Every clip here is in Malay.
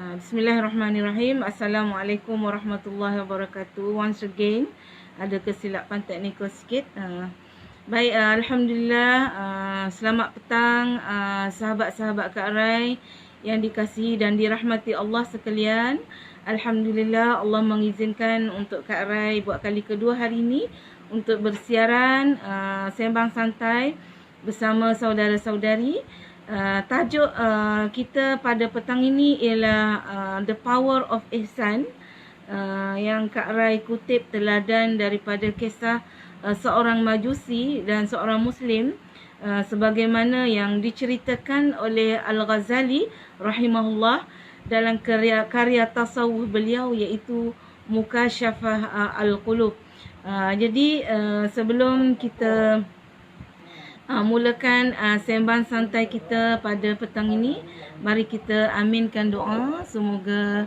Bismillahirrahmanirrahim. Assalamualaikum warahmatullahi wabarakatuh. Once again, ada kesilapan teknikal sikit. Alhamdulillah. Selamat petang sahabat-sahabat Kak Rai yang dikasihi dan dirahmati Allah sekalian. Alhamdulillah, Allah mengizinkan untuk Kak Rai buat kali kedua hari ini untuk bersiaran sembang santai bersama saudara-saudari. Tajuk kita pada petang ini ialah The Power of Ihsan, yang Kak Rai kutip teladan daripada kisah seorang Majusi dan seorang Muslim, sebagaimana yang diceritakan oleh Al-Ghazali rahimahullah dalam karya tasawuf beliau, iaitu Mukasyafah Al-Qulub. Jadi sebelum kita mulakan sembang santai kita pada petang ini, mari kita aminkan doa semoga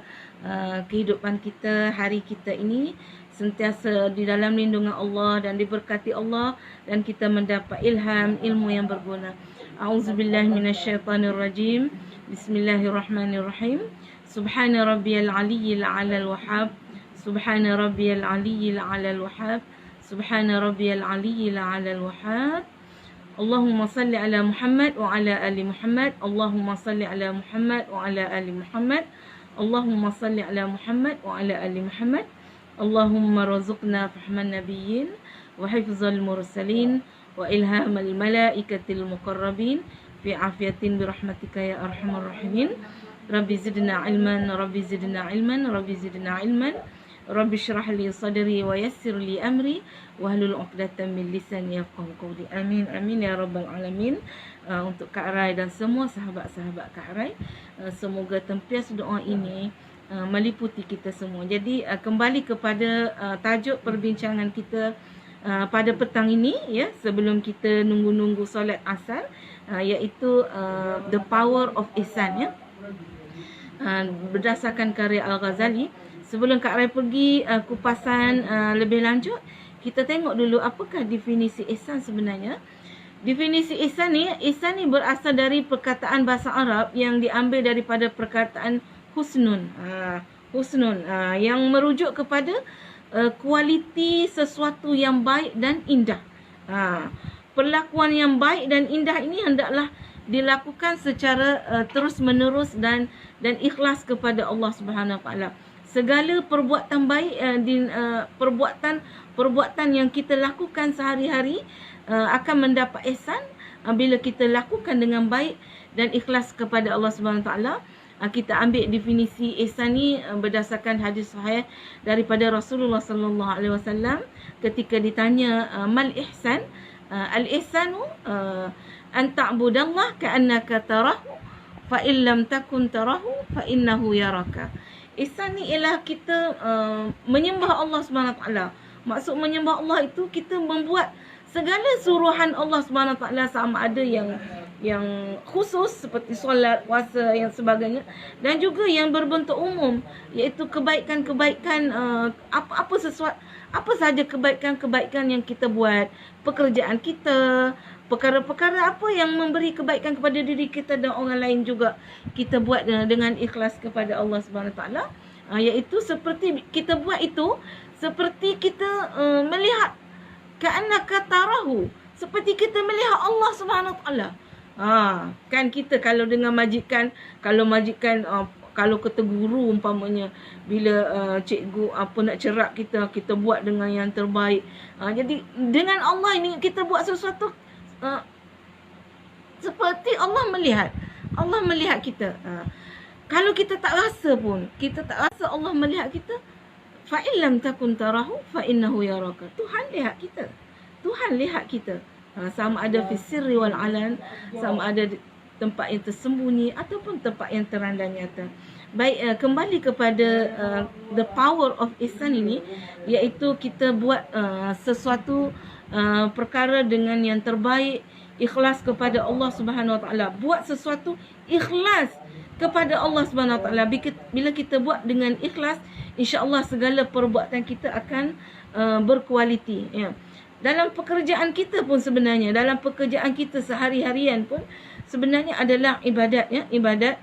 kehidupan kita, hari kita ini sentiasa di dalam lindungan Allah dan diberkati Allah, dan kita mendapat ilham ilmu yang berguna. A'udzubillahi minasyaitonirrajim. Bismillahirrahmanirrahim. Subhana rabbiyal aliyyil a'lal wahhab. Subhana rabbiyal aliyyil a'lal wahhab. Subhana rabbiyal aliyyil a'lal wahhab. Allahumma salli ala Muhammad wa ala ali Muhammad. Allahumma salli ala Muhammad wa ala ali Muhammad. Allahumma salli ala Muhammad wa ala ali Muhammad. Allahumma razuqna fahman nabiyyin wa hifzal mursalin wa ilhamal malaikatil muqarrabin fi afiyatin birahmatika ya arhamar rahimin. Rabbi zidna ilman, Rabbi zidna ilman, Rabbi zidna ilman. Rabbi syrah li sadri wa yassir li amri wahlul 'uqdatam min lisani yafqahu qawli. Amin amin ya rabbal alamin. Untuk Kak Rai dan semua sahabat-sahabat Kak Rai, semoga tempias doa ini meliputi kita semua. Jadi kembali kepada tajuk perbincangan kita pada petang ini, ya, sebelum kita nunggu-nunggu solat asar, iaitu The Power of Ihsan, ya. Berdasarkan karya Al-Ghazali. Sebelum Kak Rai pergi kupasan lebih lanjut, kita tengok dulu apakah definisi ihsan sebenarnya. Definisi ihsan ni berasal dari perkataan bahasa Arab yang diambil daripada perkataan husnun. Husnun yang merujuk kepada kualiti sesuatu yang baik dan indah. Perlakuan yang baik dan indah ini hendaklah dilakukan secara terus-menerus dan ikhlas kepada Allah Subhanahu Wa Taala. Segala perbuatan baik, perbuatan yang kita lakukan sehari-hari akan mendapat ihsan bila kita lakukan dengan baik dan ikhlas kepada Allah Subhanahu Wa Taala. Kita ambil definisi ihsan ni berdasarkan hadis sahih daripada Rasulullah sallallahu alaihi wasallam ketika ditanya mal ihsan, al ihsanu an ta'budallah ka'annaka tarahu fa in lam takun tarahu fa innahu yaraka. Ihsan ni ialah kita menyembah Allah Subhanahu Taala. Maksud menyembah Allah itu kita membuat segala suruhan Allah Subhanahu Taala, sama ada yang khusus seperti solat, puasa yang sebagainya, dan juga yang berbentuk umum, iaitu kebaikan-kebaikan, apa saja kebaikan-kebaikan yang kita buat, pekerjaan kita, perkara-perkara apa yang memberi kebaikan kepada diri kita dan orang lain juga kita buat dengan ikhlas kepada Allah Subhanahu Taala. Iaitu seperti kita buat itu seperti kita melihat ka'annaka tarahu, seperti kita melihat Allah Subhanahu Taala. Kan kita kalau dengan majikan, kalau kata guru umpamanya, bila cikgu nak cerak kita buat dengan yang terbaik. Jadi dengan Allah ini kita buat sesuatu seperti Allah melihat kita. Kalau kita tak rasa pun, Allah melihat kita, fa in lam takun tarahu fa innahu yaraka. Tuhan lihat kita. Sama ada fi sirri wal alan, sama ada tempat yang tersembunyi ataupun tempat yang terang dan nyata. Baik, kembali kepada the power of ihsan ini, iaitu kita buat sesuatu perkara dengan yang terbaik, ikhlas kepada Allah Subhanahu Wa Taala. Buat sesuatu ikhlas kepada Allah Subhanahu Wa Taala. Bila kita buat dengan ikhlas, insya-Allah segala perbuatan kita akan berkualiti, ya. Dalam pekerjaan kita pun sebenarnya, dalam pekerjaan kita sehari-harian pun sebenarnya adalah ibadat, ya. Ibadat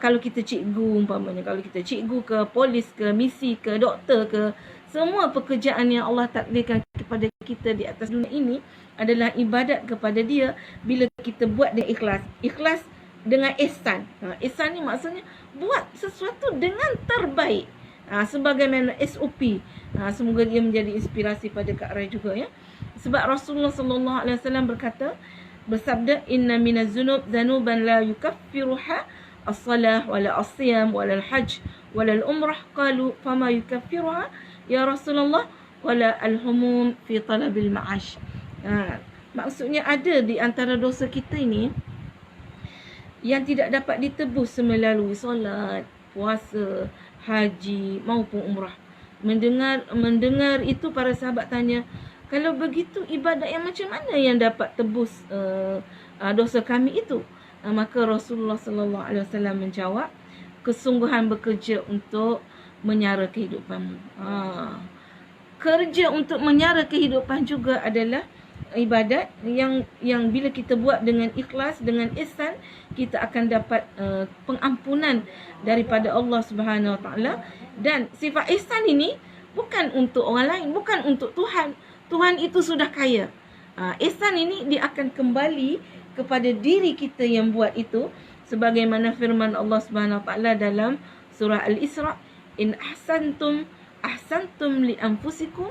kalau kita cikgu umpamanya, kalau kita cikgu ke, polis ke, misi ke, doktor ke, semua pekerjaan yang Allah takdirkan kepada kita di atas dunia ini adalah ibadat kepada Dia bila kita buat dengan ikhlas. Ikhlas dengan ihsan. Ihsan ni maksudnya buat sesuatu dengan terbaik. Sebagaimana SOP. Semoga dia menjadi inspirasi pada Kak Rai juga ya. Sebab Rasulullah sallallahu alaihi wasallam bersabda, inna minaz zunub zanuban la yukaffiruha as-salah wala as-siyam wala al-hajj wala al-umrah. Qalu fama yukaffiruha ya Rasulullah? Wala al-humum fi talabil ma'ash. Maksudnya ada di antara dosa kita ini yang tidak dapat ditebus melalui solat, puasa, haji maupun umrah. Mendengar itu para sahabat tanya, kalau begitu ibadat yang macam mana yang dapat tebus dosa kami itu? Maka Rasulullah sallallahu alaihi wasallam menjawab, kesungguhan bekerja untuk menyara kehidupanmu. Kerja untuk menyara kehidupan juga adalah ibadat yang bila kita buat dengan ikhlas, dengan ihsan, kita akan dapat pengampunan daripada Allah Subhanahu Wa Taala. Dan sifat ihsan ini bukan untuk orang lain, bukan untuk Tuhan. Tuhan itu sudah kaya. Ihsan ini dia akan kembali kepada diri kita yang buat itu, sebagaimana firman Allah Subhanahu Wa Taala dalam surah Al-Isra, in ahsantum li anfusikum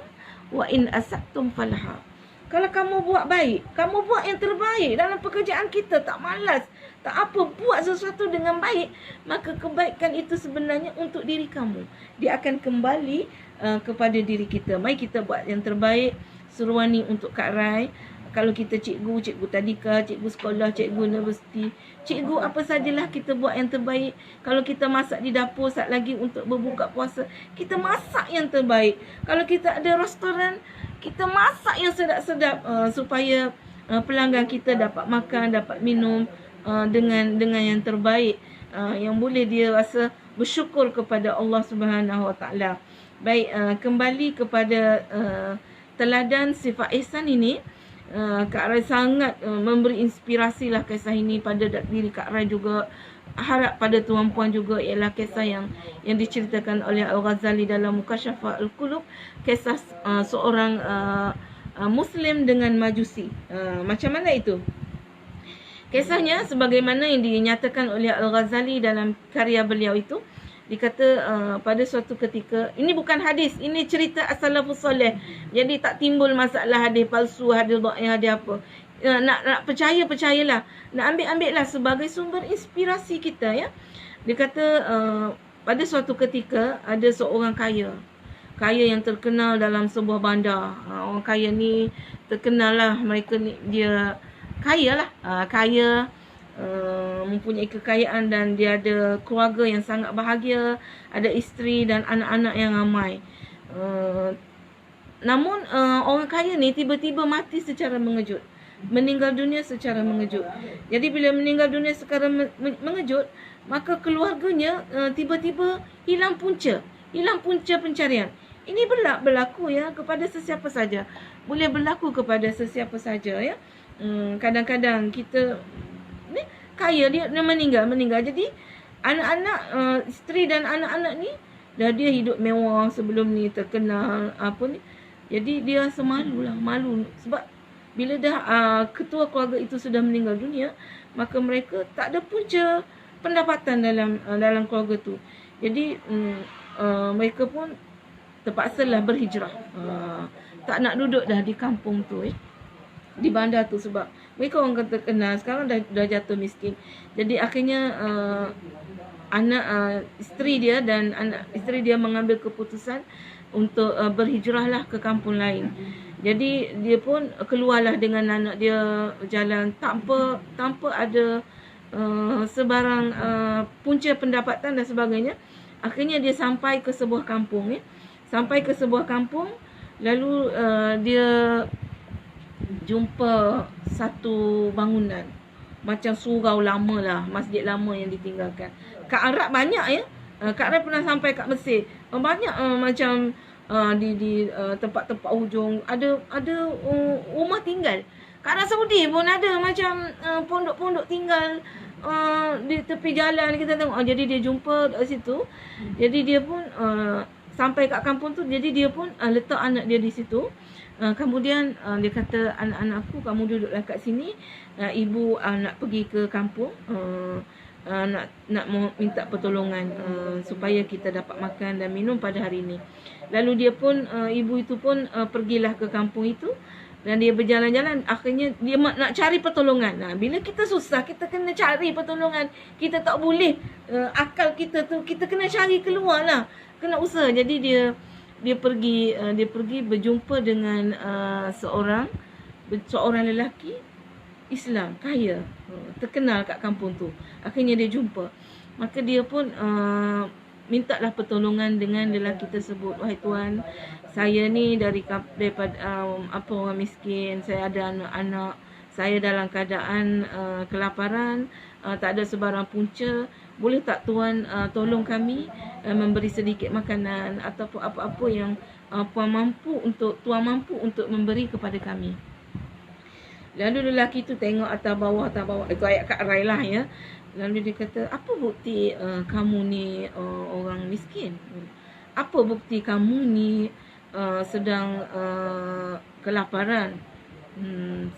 wa in asa'tum falaha. Kalau kamu buat baik, kamu buat yang terbaik dalam pekerjaan kita, tak malas, tak apa, buat sesuatu dengan baik, maka kebaikan itu sebenarnya untuk diri kamu. Dia akan kembali kepada diri kita. Mari kita buat yang terbaik. Seruan ni untuk Kak Rai. Kalau kita cikgu tadika, cikgu sekolah, cikgu universiti, cikgu apa sajalah, kita buat yang terbaik. Kalau kita masak di dapur saat lagi untuk berbuka puasa, kita masak yang terbaik. Kalau kita ada restoran, kita masak yang sedap-sedap supaya pelanggan kita dapat makan, dapat minum dengan yang terbaik, yang boleh dia rasa bersyukur kepada Allah Subhanahu Wa Taala. Baik, kembali kepada teladan sifat ihsan ini. Kak Rai sangat memberi inspirasi lah kisah ini pada diri Kak Rai juga. Harap pada tuan-puan juga ialah kisah yang diceritakan oleh Al-Ghazali dalam Mukasyafah Al-Qulub. Kisah seorang Muslim dengan Majusi. Macam mana itu? Kisahnya sebagaimana yang dinyatakan oleh Al-Ghazali dalam karya beliau itu. Dikata pada suatu ketika, ini bukan hadis, ini cerita as-salafus soleh. Jadi tak timbul masalah hadis palsu, hadis dhaif, hadis apa. Nak percayalah. Nak ambil-ambillah sebagai sumber inspirasi kita ya. Dia kata pada suatu ketika ada seorang kaya yang terkenal dalam sebuah bandar. Orang kaya ni terkenal lah, mereka ni dia kaya lah, mempunyai kekayaan dan dia ada keluarga yang sangat bahagia, ada isteri dan anak-anak yang ramai. Namun orang kaya ni tiba-tiba mati secara mengejut, meninggal dunia secara mengejut. Jadi bila meninggal dunia secara mengejut, maka keluarganya tiba-tiba hilang punca pencarian. Ini berlaku ya kepada sesiapa saja. Boleh berlaku kepada sesiapa saja ya. Kadang-kadang kita ni kaya, dia meninggal. Jadi anak-anak, isteri dan anak-anak ni dah dia hidup mewah sebelum ni, terkenal apa ni. Jadi dia rasa malu sebab bila dah ketua keluarga itu sudah meninggal dunia, maka mereka tak ada punca pendapatan dalam keluarga tu. Jadi mereka pun terpaksalah berhijrah. Tak nak duduk dah di kampung tu di bandar tu, sebab mereka orang terkenal, sekarang dah jatuh miskin. Jadi akhirnya isteri dia dan anak isteri dia mengambil keputusan untuk berhijrahlah ke kampung lain. Jadi dia pun keluarlah dengan anak dia berjalan tanpa ada sebarang punca pendapatan dan sebagainya. Akhirnya dia sampai ke sebuah kampung lalu dia jumpa satu bangunan macam surau lama lah, masjid lama yang ditinggalkan. Kat Arab banyak ya. Kak Rai pernah sampai kat Mesir. Banyak macam di tempat-tempat hujung ada rumah tinggal. Kat Arab Saudi pun ada macam pondok-pondok tinggal di tepi jalan kita tengok. Jadi dia jumpa kat situ. Jadi dia pun sampai kat kampung tu, jadi dia pun letak anak dia di situ. Kemudian dia kata, anak-anak aku, kamu duduklah kat sini. Ibu nak pergi ke kampung, nak minta pertolongan supaya kita dapat makan dan minum pada hari ini. Lalu dia pun, ibu itu pun pergilah ke kampung itu. Dan dia berjalan-jalan, akhirnya dia nak cari pertolongan. Bila kita susah, kita kena cari pertolongan. Kita tak boleh, akal kita tu, kita kena cari keluar lah. Kena usaha. Jadi dia pergi berjumpa dengan seorang lelaki Islam, kaya, terkenal kat kampung tu. Akhirnya dia jumpa. Maka dia pun mintalah pertolongan dengan lelaki tersebut. Wahai tuan, saya ni daripada orang miskin, saya ada anak-anak, saya dalam keadaan kelaparan, tak ada sebarang punca. Boleh tak tuan tolong kami memberi sedikit makanan ataupun apa-apa yang tuan mampu untuk memberi kepada kami. Lalu lelaki tu tengok atas bawah. Itu ayat Kak Rai lah ya. Lalu dia kata, apa bukti kamu ni orang miskin? Apa bukti kamu ni sedang kelaparan?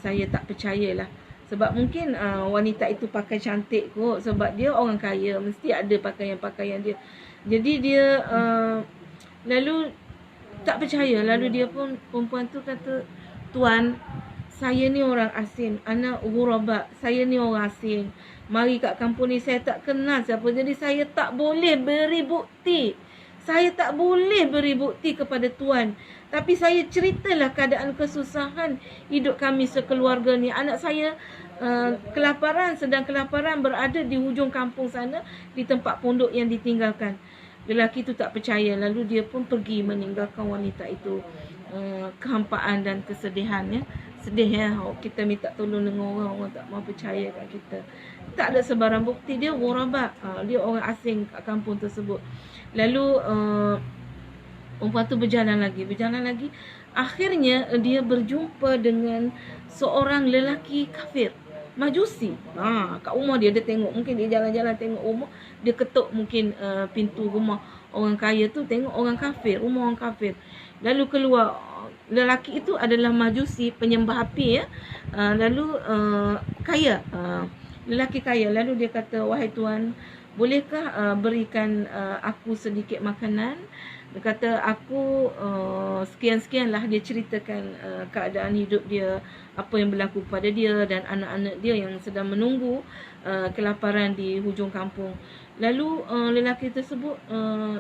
Saya tak percayalah. Sebab mungkin wanita itu pakai cantik kot. Sebab dia orang kaya, mesti ada pakaian-pakaian dia. Jadi dia lalu tak percaya. Lalu dia pun, perempuan tu kata, tuan, saya ni orang asing, anak ghuraba, saya ni orang asing. Mari kat kampung ni, saya tak kenal siapa. Jadi saya tak boleh beri bukti. Saya tak boleh beri bukti kepada tuan. Tapi saya ceritalah keadaan kesusahan hidup kami sekeluarga ni. Anak saya sedang kelaparan berada di hujung kampung sana, di tempat pondok yang ditinggalkan. Lelaki tu tak percaya. Lalu dia pun pergi meninggalkan wanita itu. Kehampaan dan kesedihan ya. Sedih ya, kita minta tolong dengan orang tak mau percaya kat kita. Tak ada sebarang bukti. Dia ghuraba, dia orang asing kat kampung tersebut. Lalu perempuan tu berjalan lagi. Akhirnya dia berjumpa dengan seorang lelaki kafir, Majusi. Kat rumah dia tengok, mungkin dia jalan-jalan tengok rumah, dia ketuk mungkin pintu rumah orang kaya tu, tengok orang kafir, rumah orang kafir. Lalu keluar. Lelaki itu adalah Majusi, penyembah api ya. Lalu kaya, lelaki kaya. Lalu dia kata, wahai tuan, bolehkah berikan aku sedikit makanan? Dia kata, aku sekian-sekian lah. Dia ceritakan keadaan hidup dia, apa yang berlaku pada dia dan anak-anak dia yang sedang menunggu kelaparan di hujung kampung. Lalu lelaki tersebut,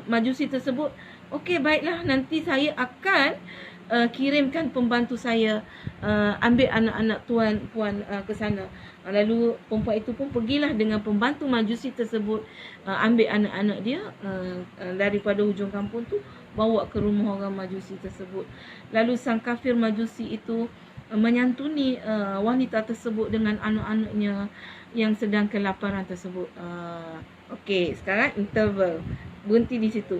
Majusi tersebut, okey baiklah, nanti saya akan kirimkan pembantu saya ambil anak-anak puan ke sana. Lalu perempuan itu pun pergilah dengan pembantu Majusi tersebut, ambil anak-anak dia daripada hujung kampung tu, bawa ke rumah orang Majusi tersebut. Lalu sang kafir Majusi itu menyantuni wanita tersebut dengan anak-anaknya yang sedang kelaparan tersebut. Okey, sekarang interval, berhenti di situ.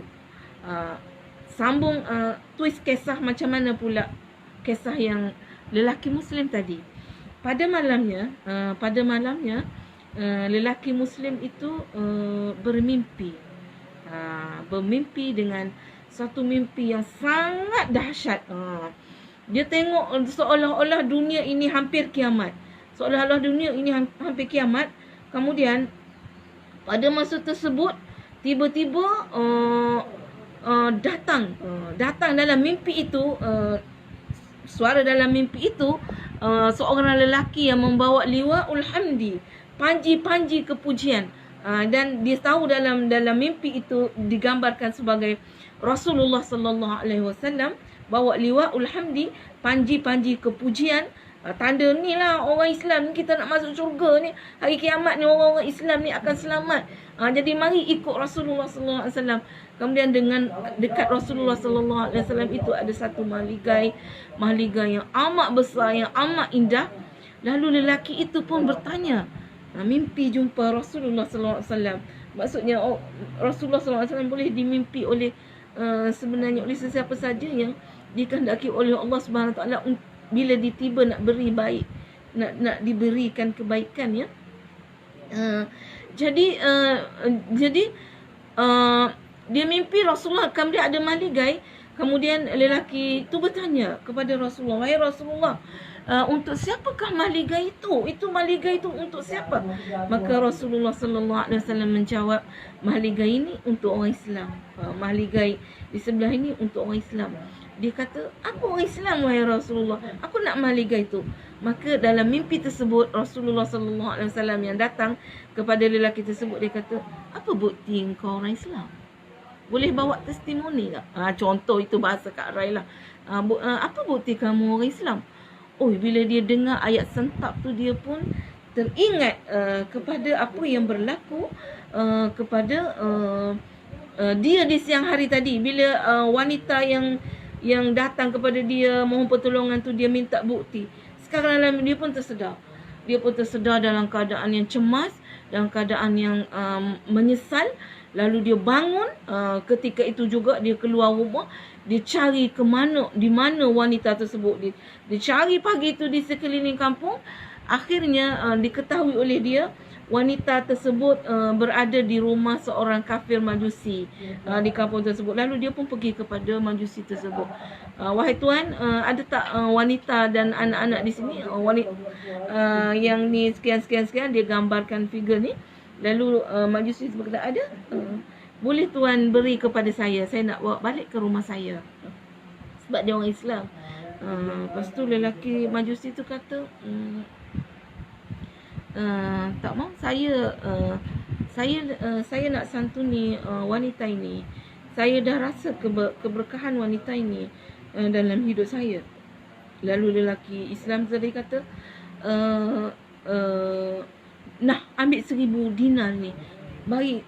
Sambung twist kisah macam mana pula kisah yang lelaki Muslim tadi. Pada malamnya lelaki Muslim itu bermimpi. Bermimpi dengan satu mimpi yang sangat dahsyat. Dia tengok seolah-olah dunia ini hampir kiamat. Seolah-olah dunia ini hampir kiamat. Kemudian pada masa tersebut tiba-tiba datang dalam mimpi itu, suara dalam mimpi itu, seorang lelaki yang membawa liwaul hamdi, panji-panji kepujian, dan dia tahu dalam mimpi itu digambarkan sebagai Rasulullah sallallahu alaihi wasallam bawa liwaul hamdi, panji-panji kepujian. Tanda ni lah orang Islam ni, kita nak masuk syurga ni, hari kiamat ni orang-orang Islam ni akan selamat. Jadi mari ikut Rasulullah sallallahu alaihi wasallam. Kemudian dengan dekat Rasulullah sallallahu alaihi wasallam itu ada satu mahligai yang amat besar, yang amat indah. Lalu lelaki itu pun bertanya, mimpi jumpa Rasulullah sallallahu alaihi wasallam. Maksudnya Rasulullah sallallahu alaihi wasallam boleh dimimpi oleh sebenarnya oleh sesiapa saja yang dikehendaki oleh Allah Subhanahu Wa Taala bila ditiba nak beri baik, nak diberikan kebaikan ya. Uh, jadi uh, jadi uh, dia mimpi Rasulullah kemudian ada maligai. Kemudian lelaki itu bertanya kepada Rasulullah, "Wahai Rasulullah, untuk siapakah maligai itu? Itu maligai itu untuk siapa?" Maka Rasulullah sallallahu alaihi wasallam menjawab, "Maligai ini untuk orang Islam. Maligai di sebelah ini untuk orang Islam." Dia kata, "Aku orang Islam, wahai Rasulullah. Aku nak maligai itu." Maka dalam mimpi tersebut Rasulullah sallallahu alaihi wasallam yang datang kepada lelaki tersebut, dia kata, "Apa bukti engkau orang Islam? Boleh bawa testimoni tak?" Contoh itu bahasa Kak Rai lah. Apa bukti kamu orang Islam? Oh, bila dia dengar ayat sentap tu, dia pun teringat kepada apa yang berlaku kepada dia di siang hari tadi. Bila wanita yang datang kepada dia mohon pertolongan tu, dia minta bukti. Sekarang dia pun tersedar. Dia pun tersedar dalam keadaan yang cemas, dalam keadaan yang menyesal. Lalu dia bangun, ketika itu juga dia keluar rumah, dia cari ke mana, di mana wanita tersebut. Dia cari pagi itu di sekeliling kampung. Akhirnya diketahui oleh dia, wanita tersebut berada di rumah seorang kafir Majusi di kampung tersebut. Lalu dia pun pergi kepada Majusi tersebut. "Wahai tuan, ada tak wanita dan anak-anak di sini?" Wanita yang ni sekian, dia gambarkan figure ni. Lalu Majusi berkata, "Ada. Boleh tuan beri kepada saya nak bawa balik ke rumah saya." Sebab dia orang Islam. Lepas tu lelaki Majusi tu kata, "Tak mau, saya nak santuni wanita ini. Saya dah rasa keberkahan wanita ini dalam hidup saya." Lalu lelaki Islam tadi kata, "Nah, ambil 1000 dinar ni.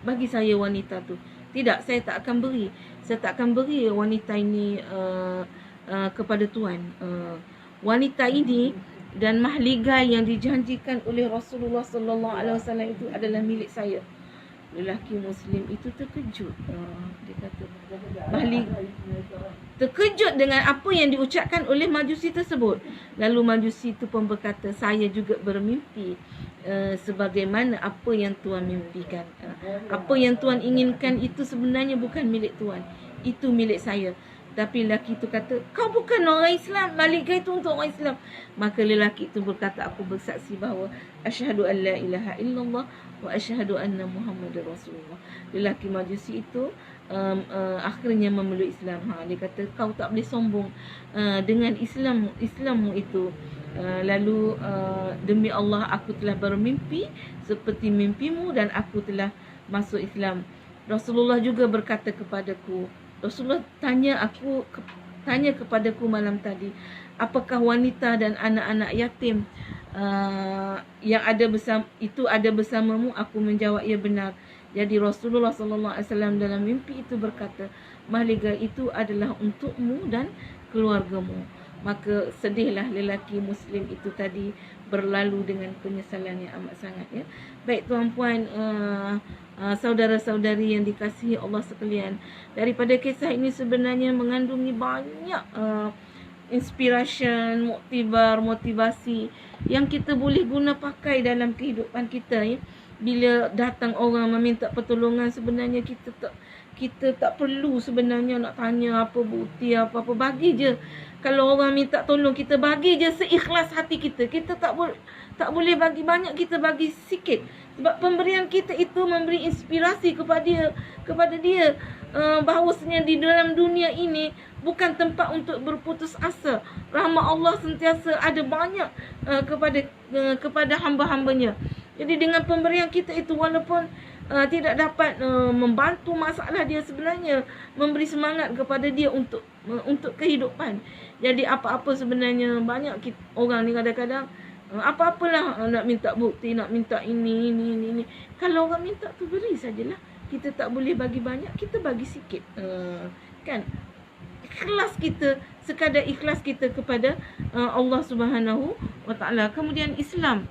Bagi saya wanita tu." "Tidak, saya tak akan beri. Saya tak akan beri wanita ini kepada tuan. Wanita ini dan mahligai yang dijanjikan oleh Rasulullah sallallahu alaihi wasallam itu adalah milik saya." Lelaki Muslim itu terkejut. Dia kata, terkejut dengan apa yang diucapkan oleh Majusi tersebut. Lalu Majusi itu pun berkata, "Saya juga bermimpi sebagaimana apa yang tuan mimpikan. Apa yang tuan inginkan itu sebenarnya bukan milik tuan. Itu milik saya." Tapi lelaki itu kata, "Kau bukan orang Islam. Maligai itu untuk orang Islam." Maka lelaki itu berkata, "Aku bersaksi bahawa asyhadu an la ilaha illallah wa asyhadu anna Muhammadar Rasulullah." Lelaki Majusi itu akhirnya memeluk Islam. Dia kata, "Kau tak boleh sombong dengan Islammu itu." Lalu "Demi Allah, aku telah bermimpi seperti mimpimu dan aku telah masuk Islam." Rasulullah juga berkata kepadaku, Rasulullah tanya kepadaku malam tadi, "Apakah wanita dan anak-anak yatim yang ada bersamamu?" Aku menjawab, "Ya, benar." Jadi Rasulullah sallallahu alaihi wasallam dalam mimpi itu berkata, "Mahligai itu adalah untukmu dan keluargamu." Maka sedihlah lelaki Muslim itu tadi, berlalu dengan penyesalan yang amat sangat, ya. Baik tuan-puan, saudara-saudari yang dikasihi Allah sekalian, daripada kisah ini sebenarnya mengandungi banyak inspiration, motivasi yang kita boleh guna pakai dalam kehidupan kita, ya. Bila datang orang meminta pertolongan, sebenarnya kita tak perlu sebenarnya nak tanya apa bukti apa-apa. Bagi je. Kalau orang minta tolong, kita bagi je seikhlas hati kita. Kita tak boleh bagi banyak, kita bagi sikit. Sebab pemberian kita itu memberi inspirasi kepada dia bahawasanya di dalam dunia ini bukan tempat untuk berputus asa. Rahmat Allah sentiasa ada banyak kepada hamba-hambanya. Jadi dengan pemberian kita itu, walaupun tidak dapat membantu masalah dia, sebenarnya memberi semangat kepada dia untuk kehidupan. Jadi apa-apa sebenarnya, banyak orang ni kadang-kadang apa-apalah nak minta bukti, nak minta ini. Kalau orang minta tu, beri sajalah. Kita tak boleh bagi banyak, kita bagi sikit. Kan? Ikhlas kita, sekadar ikhlas kita kepada Allah Subhanahu wa taala. Kemudian Islam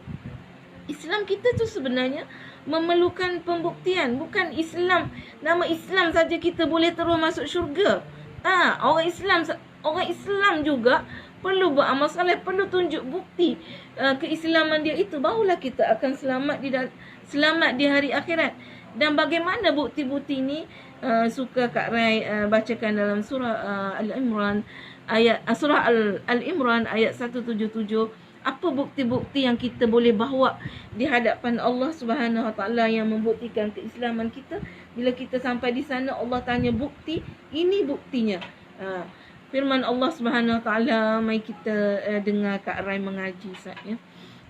kita tu sebenarnya memerlukan pembuktian. Bukan nama Islam saja kita boleh terus masuk syurga. Orang Islam juga perlu beramal soleh, perlu tunjuk bukti keislaman dia itu, barulah kita akan selamat di hari akhirat. Dan bagaimana bukti-bukti ini? Suka Kak Rai bacakan dalam surah Al-Imran ayat 177. Apa bukti-bukti yang kita boleh bawa di hadapan Allah Subhanahu Wa Taala yang membuktikan keislaman kita? Bila kita sampai di sana, Allah tanya bukti, ini buktinya. Firman Allah Subhanahu Wa Taala, mari kita dengar Kak Rai mengaji ya.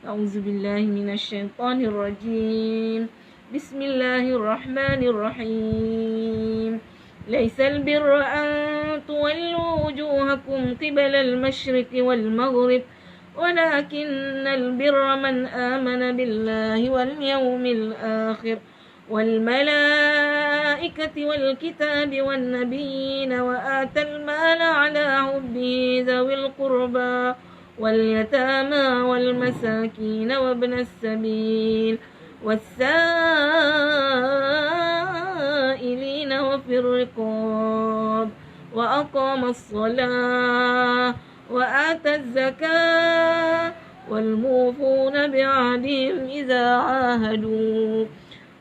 Auzubillahi minasyaitonirrajim. Bismillahirrahmanirrahim. Laisal birra an tuwallu wujuhakum qibala al-masyriqi wal maghrib, walakinnal birra man amana billahi wal yawmil akhir wal malaikati wal kitabi wan nabiyina wa atal mala ala hubbi zawil qurba wal yatama wal masakin wa ibnas sabil والسائلين وفي الرقاب وأقام الصلاة وآتى الزكاة والموفون بعهدهم إذا عاهدوا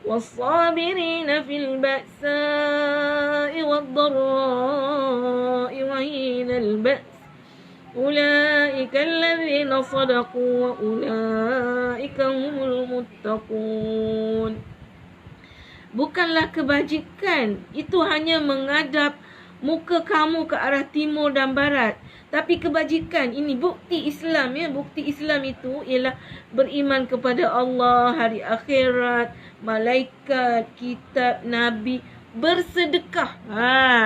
والصابرين في البأساء والضراء وحين البأس أولئك الذين صدقوا وأولئك هم المتقون. Bukanlah kebajikan itu hanya menghadap muka kamu ke arah timur dan barat, tapi kebajikan ini bukti Islam ya. Bukti Islam itu ialah beriman kepada Allah, hari akhirat, malaikat, kitab, nabi, bersedekah.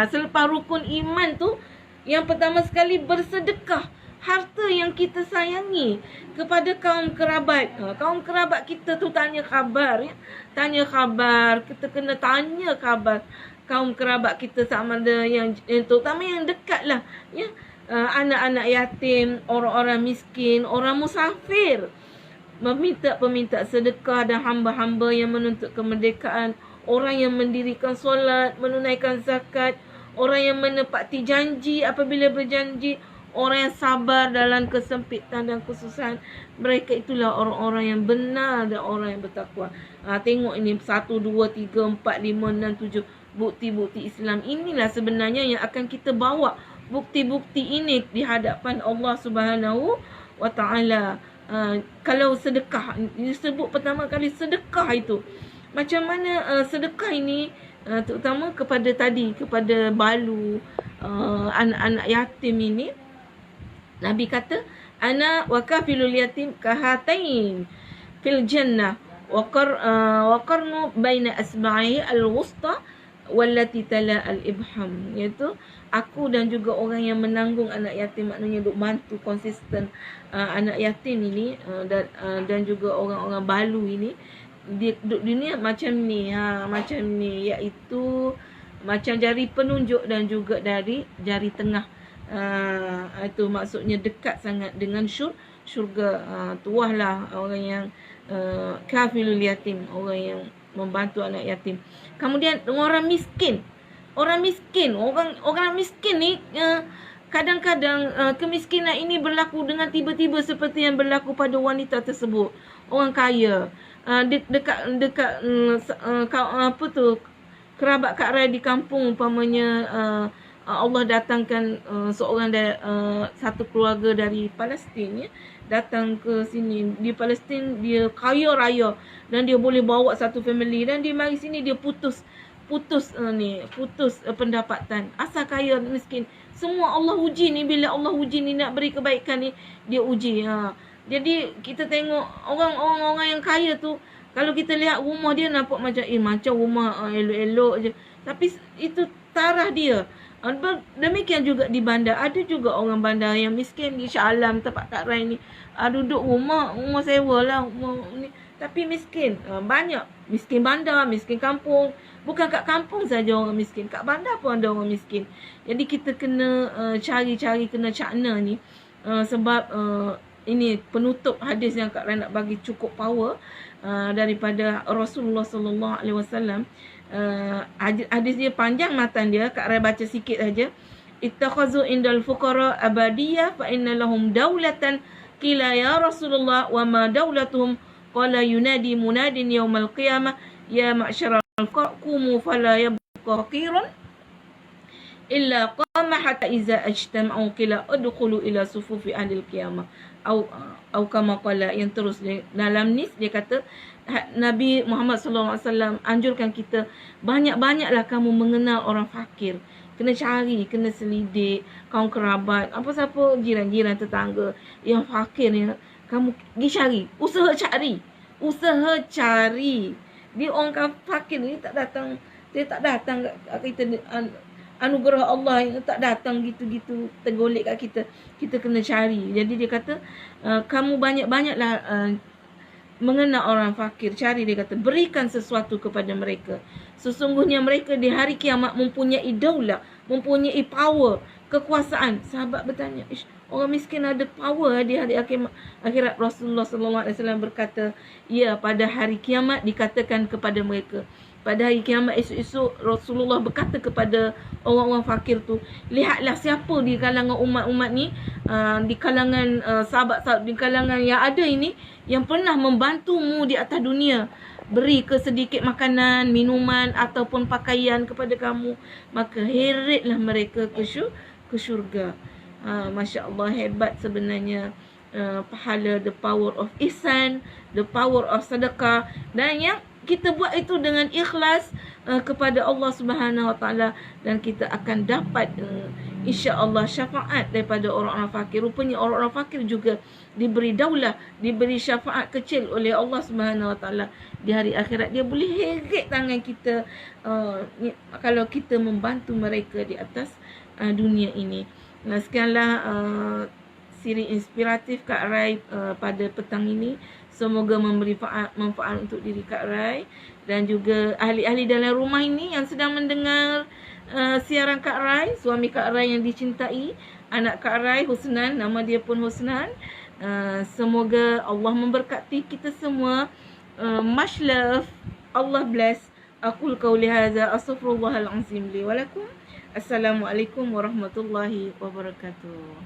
Selepas rukun iman tu, yang pertama sekali bersedekah harta yang kita sayangi kepada kaum kerabat. Kaum kerabat kita tu tanya khabar ya. Tanya khabar, kita kena tanya khabar kaum kerabat kita sama ada yang terutama yang dekat lah ya. Anak-anak yatim, orang-orang miskin, orang musafir, peminta sedekah dan hamba-hamba yang menuntut kemerdekaan, orang yang mendirikan solat, menunaikan zakat, orang yang menepati janji apabila berjanji, orang yang sabar dalam kesempitan dan kesusahan. Mereka itulah orang-orang yang benar dan orang yang bertakwa. Tengok ini 1, 2, 3, 4, 5, 6, 7 bukti-bukti Islam. Inilah sebenarnya yang akan kita bawa bukti-bukti ini di hadapan Allah Subhanahu Wa Taala. Kalau sedekah disebut pertama kali, sedekah itu macam mana sedekah ini terutama kepada balu, anak-anak yatim ini. Nabi kata, ana wa kafilul yatim kahatain fil jannah wa qarnu baina asba'i al-wusta wallati tala al-ibham, iaitu aku dan juga orang yang menanggung anak yatim, maknanya duk bantu konsisten anak yatim ini dan juga orang-orang balu ini di dunia macam ni, iaitu macam jari penunjuk dan juga dari jari tengah. Itu maksudnya dekat sangat dengan syurga. Tuahlah orang yang kafilul yatim, orang yang membantu anak yatim. Kemudian orang miskin. Orang miskin ni kadang-kadang kemiskinan ini berlaku dengan tiba-tiba seperti yang berlaku pada wanita tersebut. Orang kaya dekat kerabat Kak Rai di kampung umpamanya, Allah datangkan seorang satu keluarga dari Palestin ya, datang ke sini. Di Palestin dia kaya raya dan dia boleh bawa satu family, dan dia mari sini dia putus pendapatan. Asal kaya miskin, semua Allah uji ni. Bila Allah uji ni nak beri kebaikan ni, dia uji. Jadi kita tengok orang-orang yang kaya tu, kalau kita lihat rumah dia nampak macam rumah elok-elok je, tapi itu tarah dia. Demikian juga di bandar. Ada juga orang bandar yang miskin di Shah Alam, tempat Kak Rai ni. Duduk rumah sewa lah ni, tapi miskin. Banyak miskin bandar, miskin kampung. Bukan kat kampung saja orang miskin, kat bandar pun ada orang miskin. Jadi kita kena cari-cari, kena cakna ni. Sebab ini penutup hadis yang Kak Rai nak bagi cukup power daripada Rasulullah sallallahu alaihi wasallam. Hadis dia panjang matan dia, Kak Rai baca sikit saja. Ittakhazu indal fuqara abadiyah fa inna lahum daulatan qila ya Rasulullah wa ma daulatuhum qala yunadi munadin yaumal qiyamah ya ma'syaral qumu fala yabqa faqirun illa qama hatta iza ajtama'u qila udkhulu ila sufufi ahlil qiyamah au kama qala. Yang terus dalam ni dia kata Nabi Muhammad SAW anjurkan kita banyak-banyaklah kamu mengenal orang fakir. Kena cari, kena selidik kaum kerabat, apa siapa jiran-jiran tetangga yang fakir ni, kamu pergi cari, usaha cari. Dia orang fakir ni dia tak datang kat kita, anugerah Allah yang tak datang gitu-gitu tergolek kat kita. Kita kena cari. Jadi dia kata kamu banyak-banyaklah mengenal orang fakir, cari, dia kata berikan sesuatu kepada mereka. Sesungguhnya mereka di hari kiamat mempunyai daulah, mempunyai power, kekuasaan. Sahabat bertanya, orang miskin ada power di hari akhirat? Rasulullah SAW berkata, ya, pada hari kiamat dikatakan kepada mereka. Pada hari kiamat esok-esok Rasulullah berkata kepada orang-orang fakir tu, lihatlah siapa di kalangan umat-umat ni, di kalangan sahabat-sahabat, di kalangan yang ada ini, yang pernah membantumu di atas dunia, beri ke sedikit makanan, minuman ataupun pakaian kepada kamu, maka heretlah mereka ke syurga. Masya Allah, hebat sebenarnya pahala, the power of ihsan, the power of sedekah. Dan yang kita buat itu dengan ikhlas kepada Allah Subhanahu Wa Taala, dan kita akan dapat insya-Allah syafaat daripada orang-orang fakir. Rupanya orang-orang fakir juga diberi daulah, diberi syafaat kecil oleh Allah Subhanahu Wa Taala di hari akhirat. Dia boleh heret tangan kita kalau kita membantu mereka di atas dunia ini. Nah, sekianlah siri inspiratif Kak Rai pada petang ini. Semoga memberi manfaat untuk diri Kak Rai dan juga ahli-ahli dalam rumah ini yang sedang mendengar siaran Kak Rai, suami Kak Rai yang dicintai, anak Kak Rai Husnan, nama dia pun Husnan. Semoga Allah memberkati kita semua. Much love. Allah bless. Aqul qawli hadza astaghfirullahal azim li wa lakum. Assalamualaikum warahmatullahi wabarakatuh.